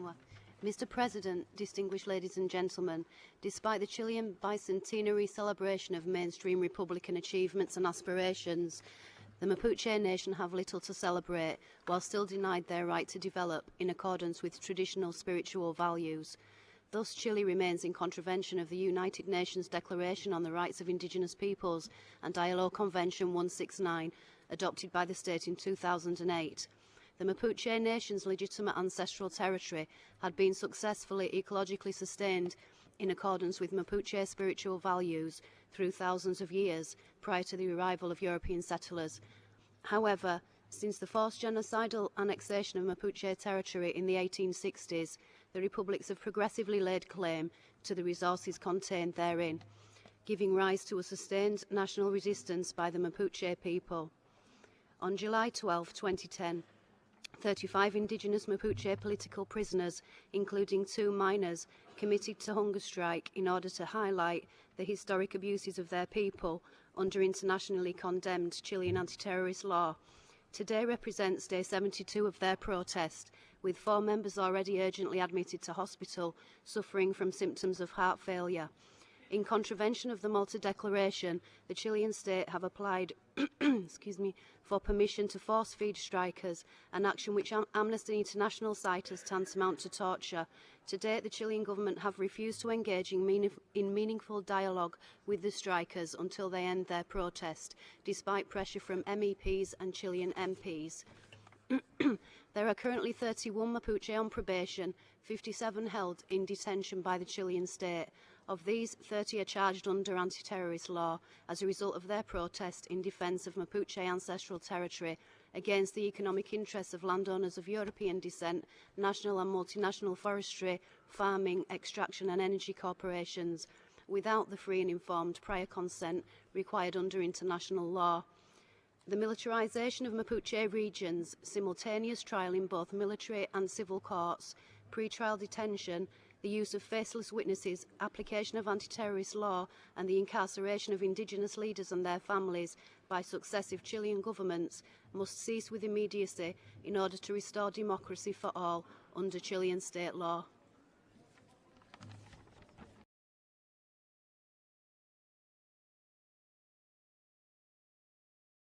continua. Mr. President, distinguished ladies and gentlemen, despite the Chilean bicentenary celebration of mainstream Republican achievements and aspirations, the Mapuche nation have little to celebrate, while still denied their right to develop in accordance with traditional spiritual values. Thus, Chile remains in contravention of the United Nations Declaration on the Rights of Indigenous Peoples and ILO Convention 169, adopted by the state in 2008. The Mapuche nation's legitimate ancestral territory had been successfully ecologically sustained in accordance with Mapuche spiritual values through thousands of years prior to the arrival of European settlers. However, since the forced genocidal annexation of Mapuche territory in the 1860s, the republics have progressively laid claim to the resources contained therein, giving rise to a sustained national resistance by the Mapuche people. On July 12, 2010, 35 indigenous Mapuche political prisoners, including 2 minors, committed to hunger strike in order to highlight the historic abuses of their people under internationally condemned Chilean anti-terrorist law. Today represents day 72 of their protest, with 4 members already urgently admitted to hospital, suffering from symptoms of heart failure. In contravention of the Malta Declaration, the Chilean state have applied for permission to force-feed strikers, an action which Amnesty International cites as tantamount to torture. To date, the Chilean government have refused to engage in meaningful dialogue with the strikers until they end their protest, despite pressure from MEPs and Chilean MPs. There are currently 31 Mapuche on probation, 57 held in detention by the Chilean state. Of these, 30 are charged under anti-terrorist law as a result of their protest in defence of Mapuche ancestral territory against the economic interests of landowners of European descent, national and multinational forestry, farming, extraction and energy corporations, without the free and informed prior consent required under international law. The militarisation of Mapuche regions, simultaneous trial in both military and civil courts, pre-trial detention, the use of faceless witnesses, application of anti-terrorist law and the incarceration of indigenous leaders and their families by successive Chilean governments must cease with immediacy in order to restore democracy for all under Chilean state law.